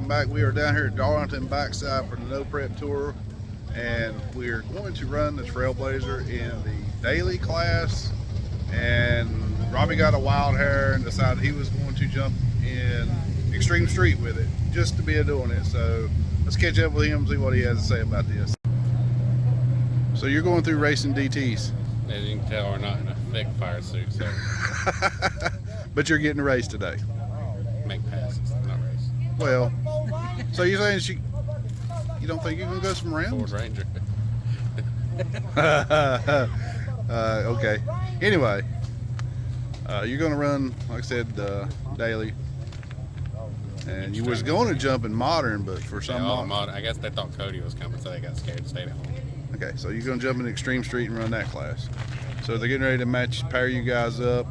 welcome back. We are down here at Darlington backside for the No Prep Tour, and we're going to run the Trailblazer in the daily class. And Robbie got a wild hair and decided he was going to jump in Extreme Street with it, just to be doing it. So let's catch up with him and see what he has to say about this. So you're going through racing DTs. As you can tell, we're not in a thick fire suit, so But you're getting a race today. make passes, not race. Well, so you're saying you don't think you can go some rounds? Ford Ranger. Okay. Anyway, you're going to run, like I said, daily. And you was going to jump in modern, but for some I guess they thought Cody was coming, so they got scared and stayed at home. Okay, so you're going to jump in Extreme Street and run that class. So they're getting ready to pair you guys up.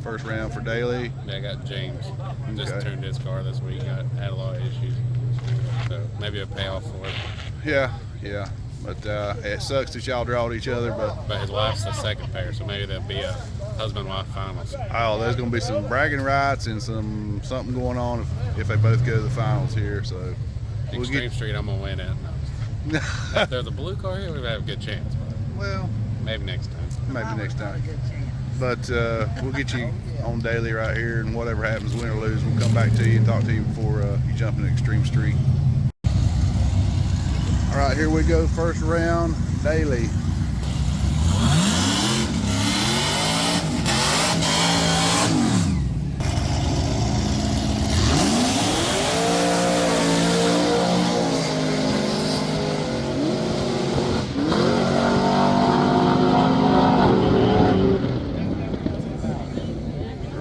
First round for daily. Yeah, I got James. Just tuned his car this week. Had a lot of issues. So maybe a payoff for it. Yeah. But it sucks that y'all drawed each other. But his wife's the second pair, so maybe there'll be a husband-wife finals. Oh, there's going to be some bragging rights and something going on if they both go to the finals here. So Extreme Street, I'm going to win it. No. If there's a blue car here, we have a good chance. Well, maybe next time. Maybe next time. But we'll get you on daily right here, and whatever happens, win or lose, we'll come back to you and talk to you before you jump into Extreme Street. All right, here we go. First round, daily.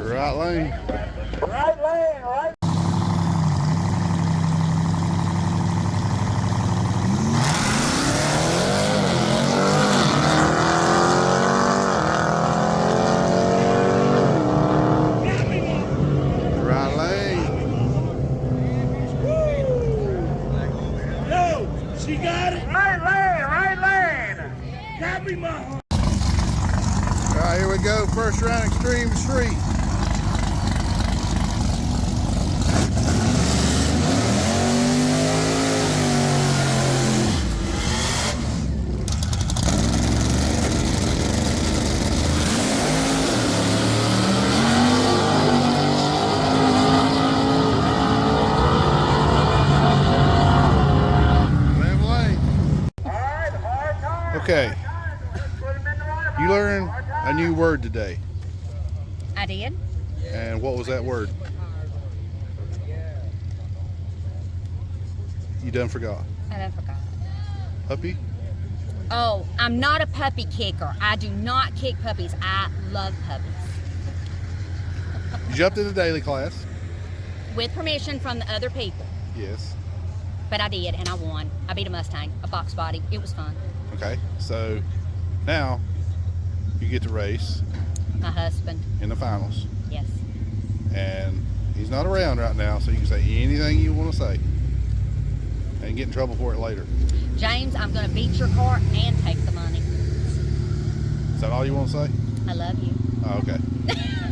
Right lane. Right lane, right. Right lane. Yo, she got it. Right lane, right lane. Copy my heart. All right, here we go. First round, Extreme Street. Okay, you learned a new word today. I did. And what was that word? You done forgot. I done forgot. Puppy? Oh, I'm not a puppy kicker. I do not kick puppies. I love puppies. You jumped in the daily class. With permission from the other people. Yes. But I did, and I won. I beat a Mustang, a box body. It was fun. Okay, so now you get to race My husband. in the finals. Yes. And he's not around right now, so you can say anything you want to say and get in trouble for it later. James, I'm going to beat your car and take the money. Is that all you want to say? I love you. Oh, okay.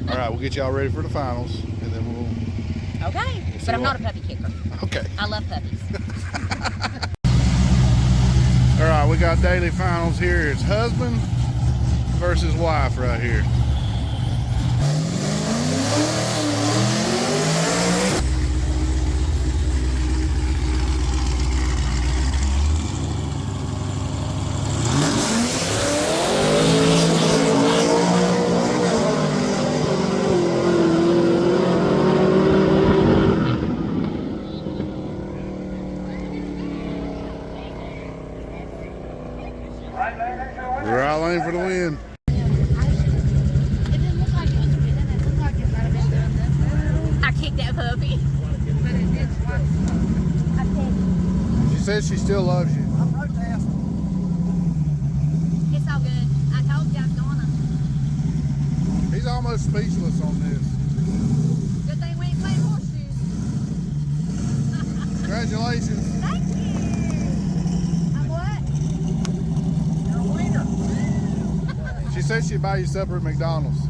All right, we'll get y'all ready for the finals, and then we'll... Okay, but I'm not a puppy kicker. Okay. I love puppies. All right, we got daily finals here. It's husband versus wife right here. Right lane for the win. I kicked that puppy. She says she still loves you. It's all good. I told you I was gonna. He's almost speechless on this. Good thing we ain't playing horseshoes. Congratulations. Thank you. I'm what? You're a wiener. She said she'd buy you supper at McDonald's.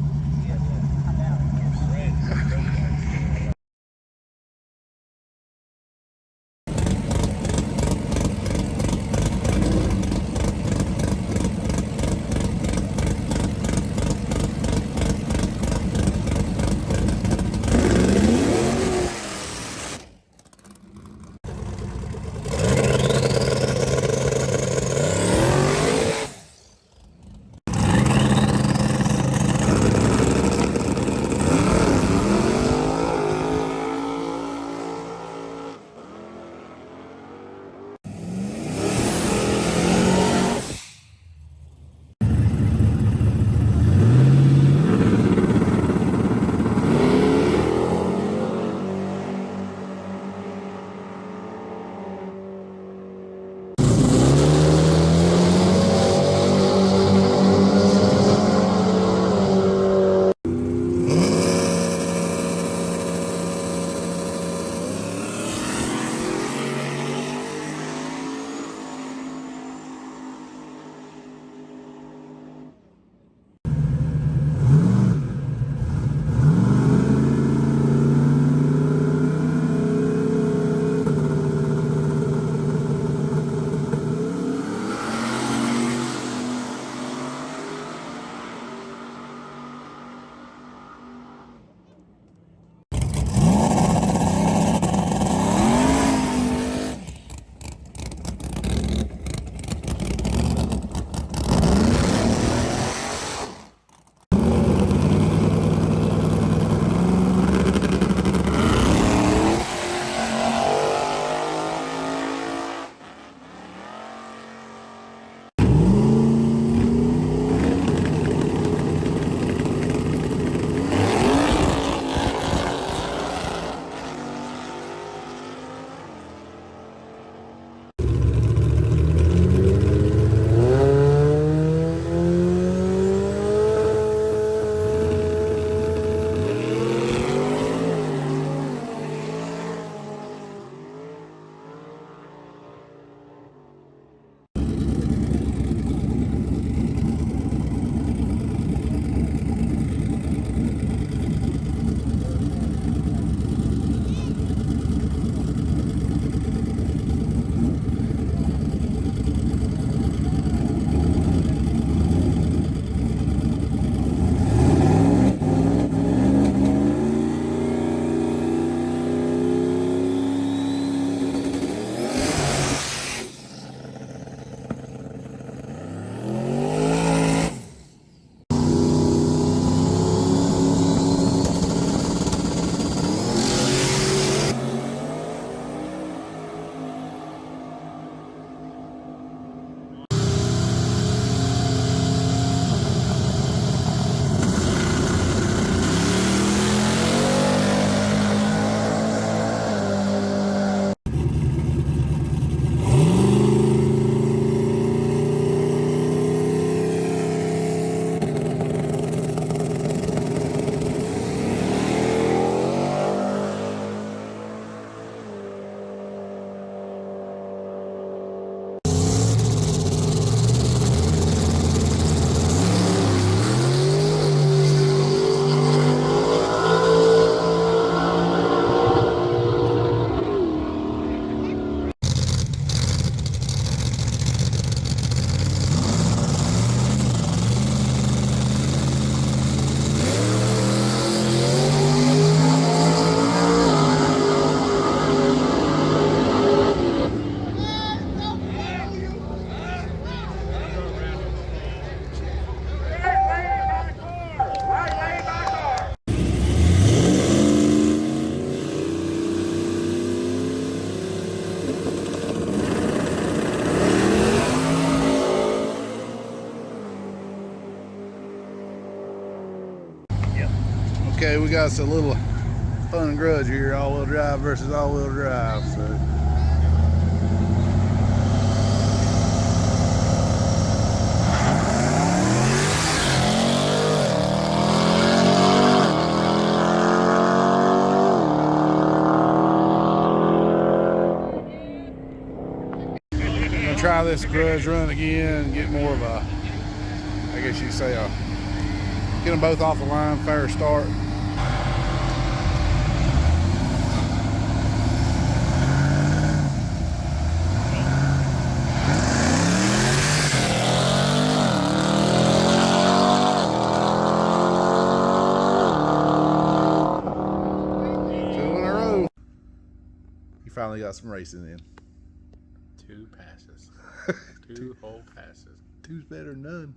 Okay, we got us a little fun grudge here, all-wheel drive versus all-wheel drive. So. Try this grudge run again and get more of a, I guess you'd say, get them both off the line, fair start. Two in a row. You finally got some racing in. 2 passes. 2 whole passes. Two's better than none.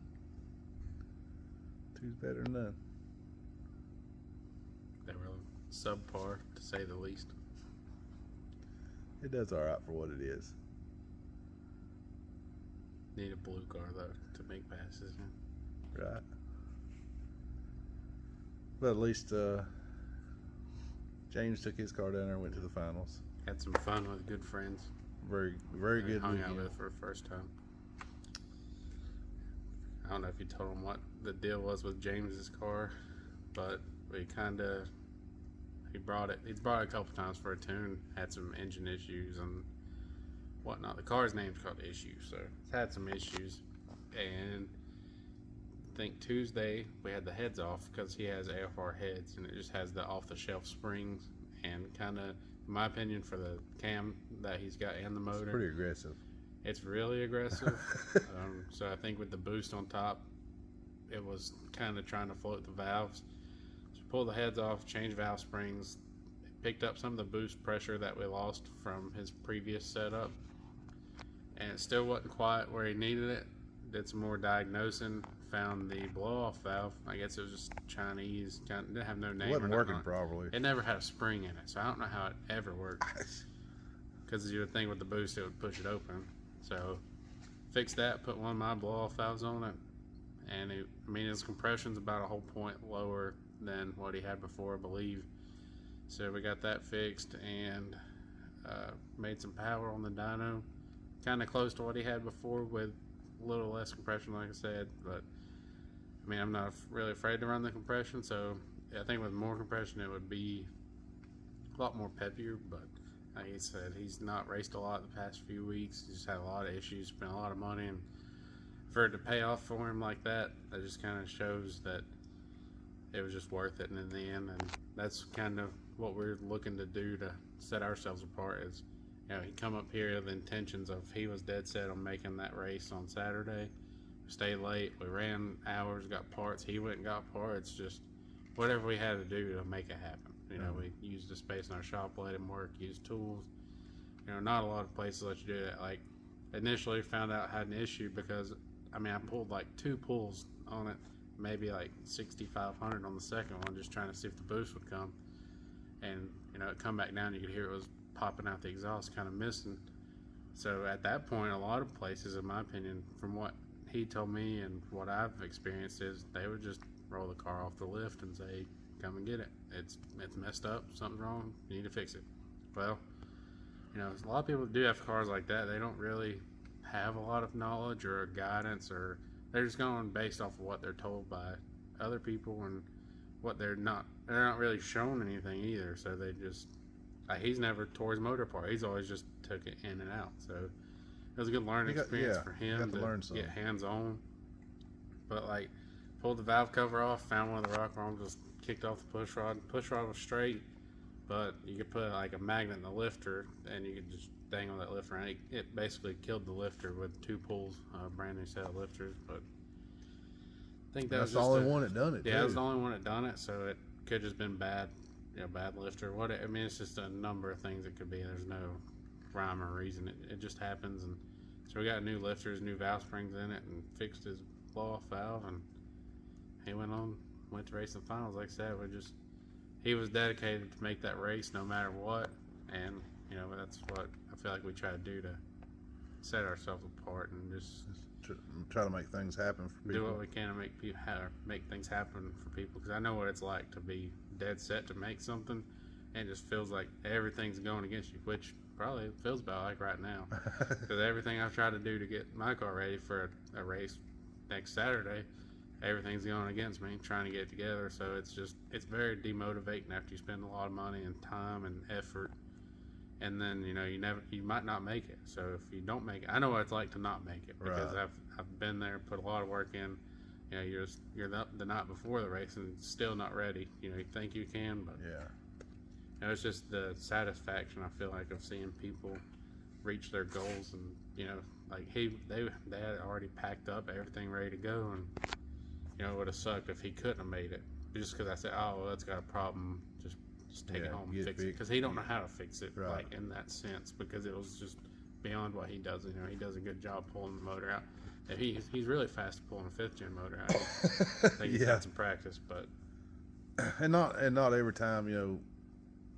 Two's better than none. They were subpar, to say the least. It does all right for what it is. Need a blue car, though, to make passes. Right. But at least James took his car down there and went to the finals. Had some fun with good friends. Very, very good. Hung weekend. out with for the first time. I don't know if you told him what the deal was with James's car, but we he brought it a couple times for a tune, had some engine issues and whatnot. The car's name's called Issue, so it's had some issues. And I think Tuesday we had the heads off because he has AFR heads and it just has the off-the-shelf springs and kind of, in my opinion, for the cam that he's got and the motor, it's pretty aggressive. It's really aggressive. So I think with the boost on top, it was kind of trying to float the valves. So pull the heads off, change valve springs, picked up some of the boost pressure that we lost from his previous setup, and it still wasn't quite where he needed it. Did some more diagnosing, found the blow-off valve. I guess it was just Chinese, didn't have no name. It wasn't working on it. properly. It never had a spring in it, so I don't know how it ever worked. Because you would think with the boost it would push it open. So fixed that, put one of my blow-off valves on it, and his compression's about a whole point lower than what he had before, I believe. So we got that fixed and made some power on the dyno, kind of close to what he had before with a little less compression, like I said. But I mean, I'm not really afraid to run the compression, so I think with more compression it would be a lot more peppier. But like he said, he's not raced a lot the past few weeks. He's just had a lot of issues, spent a lot of money, and for it to pay off for him like that, that just kind of shows that it was just worth it. And in the end, and that's kind of what we're looking to do to set ourselves apart. Is, you know, he come up here with intentions of, he was dead set on making that race on Saturday. We stayed late, we ran hours, got parts. He went and got parts. Just whatever we had to do to make it happen. You know, we used the space in our shop, let him work, used tools. You know, not a lot of places let you do that. Like, initially found out I had an issue because, I mean, I pulled like 2 pulls on it, maybe like 6,500 on the second one, just trying to see if the boost would come. And, you know, it come back down, you could hear it was popping out the exhaust, kind of missing. So at that point, a lot of places, in my opinion, from what he told me and what I've experienced, is they would just roll the car off the lift and say, come and get it. It's messed up. Something's wrong. You need to fix it. Well, you know, a lot of people do have cars like that. They don't really have a lot of knowledge or guidance, or they're just going based off of what they're told by other people and what they're not really shown anything either. So they just, he's never tore his motor apart. He's always just took it in and out. So it was a good learning experience for him to get hands-on. But like, pulled the valve cover off, found one of the rock arms, just kicked off the push rod. Push rod was straight, but you could put like a magnet in the lifter and you could just dangle that lifter, and it basically killed the lifter with 2 pulls, a brand new set of lifters. But I think that's the only one that done it. Yeah, it was the only one that done it, so it could just been bad, you know, bad lifter. I mean, it's just a number of things it could be. There's no rhyme or reason. It just happens. And so we got new lifters, new valve springs in it, and fixed his blow-off valve, and he went to race the finals. Like I said, he was dedicated to make that race no matter what, and you know, that's what I feel like we try to do to set ourselves apart and just try to make things happen for people. Do what we can to make things happen for people, because I know what it's like to be dead set to make something and it just feels like everything's going against you, which probably feels about like right now, because everything I've tried to do to get my car ready for a race next Saturday, everything's going against me trying to get it together. So it's very demotivating after you spend a lot of money and time and effort, and then you might not make it. So if you don't make it, I know what it's like to not make it, because Right. I've been there, put a lot of work in. You're the night before the race and still not ready. You think you can, but Yeah. it's just the satisfaction I feel like of seeing people reach their goals, and like they had already packed up everything ready to go, and it would have sucked if he couldn't have made it just because I said, oh, well, that's got a problem, just take it home and get it fix it, fixed. because he don't know how to fix it, Right. like in that sense, because it was just beyond what he does. He does a good job pulling the motor out. And he's really fast at pulling a 5th gen motor out. I think he's Yeah. had some practice, but And not every time,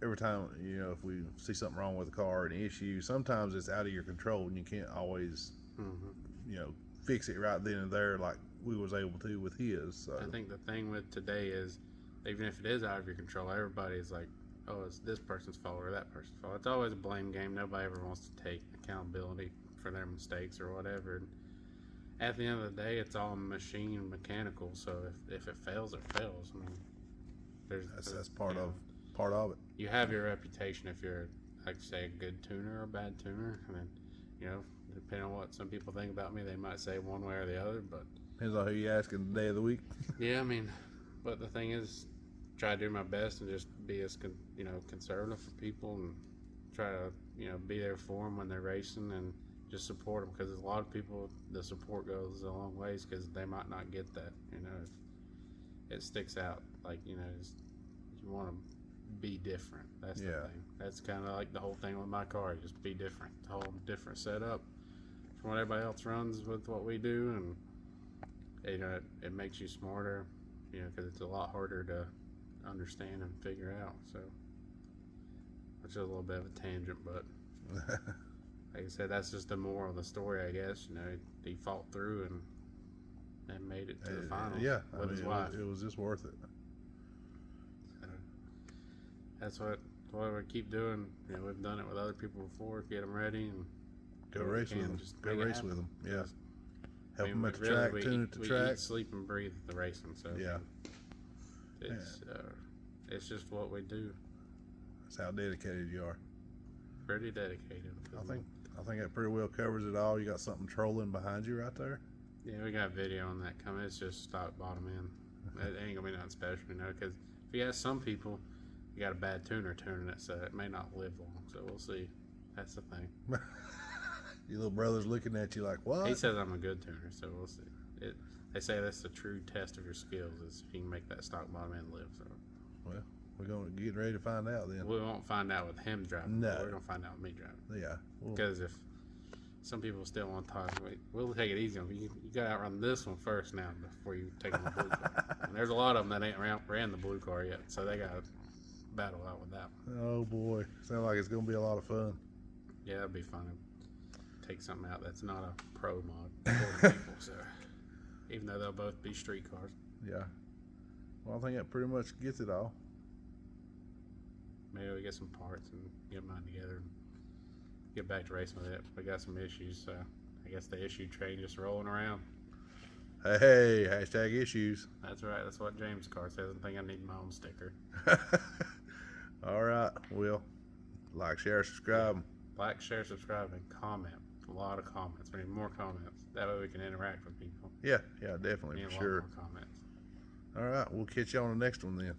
if we see something wrong with the car or an issue, sometimes it's out of your control and you can't always, fix it right then and there like we was able to with his. So I think the thing with today is, even if it is out of your control, everybody's like, oh, it's this person's fault or that person's fault. It's always a blame game. Nobody ever wants to take accountability for their mistakes or whatever. And at the end of the day, it's all machine and mechanical. So if it fails, it fails. I mean, that's part of it. You have your reputation if you're, like, say, a good tuner or a bad tuner. I mean, depending on what some people think about me, they might say one way or the other. But Depends on who you asking the day of the week. yeah, I mean, but the thing is, try to do my best and just be as conservative for people, and try to be there for them when they're racing, and just support them, because a lot of people, the support goes a long ways, because they might not get that. It sticks out, like, you want to be different. That's the thing. That's kind of like the whole thing with my car. Just be different. It's a whole different setup from what everybody else runs with what we do, and it makes you smarter, because it's a lot harder to understand and figure out. So, which is a little bit of a tangent, but like I said, that's just the moral of the story, I guess. He fought through and made it to the final. Yeah, with his wife. It was just worth it. So, that's what we keep doing. We've done it with other people before. Get them ready and Go do what we race with can, them. just Go make it race happen. with them. Yeah. I Help mean, them at the really, track, we tune eat- at the we track. eat, sleep, and breathe the racing. So Yeah. It's just what we do. That's how dedicated you are. Pretty dedicated. I think that pretty well covers it all. You got something trolling behind you right there. Yeah, we got video on that coming. It's just stock bottom end. It ain't gonna be nothing special, because if you ask some people, you got a bad tuner tuning it, so it may not live long. So we'll see. That's the thing. Your little brother's looking at you like, what? He says I'm a good tuner, so we'll see. They say that's the true test of your skills, is if you can make that stock bottom end live. So Well, we're going to get ready to find out then. we won't find out with him driving. No. But we're gonna find out with me driving. Yeah. Because if some people still want to talk, we'll take it easy on you. You got to outrun this one first now before you take on the blue car. And there's a lot of them that ain't ran the blue car yet, so they got to battle out with that one. Oh boy, sounds like it's going to be a lot of fun. Yeah, it'd be fun to take something out that's not a pro mod for the people. So even though they'll both be street cars, Yeah. Well, I think that pretty much gets it all. maybe we get some parts and get mine together and get back to racing with it. We got some issues, so I guess the issue train just rolling around. Hey, hashtag issues. That's right. That's what James' car says. I think I need my own sticker. All right. Well, like, share, subscribe. Like, share, subscribe, and comment. A lot of comments. We need more comments. That way we can interact with people. Yeah, definitely, We need for a sure. lot more comments. All right. We'll catch you on the next one then.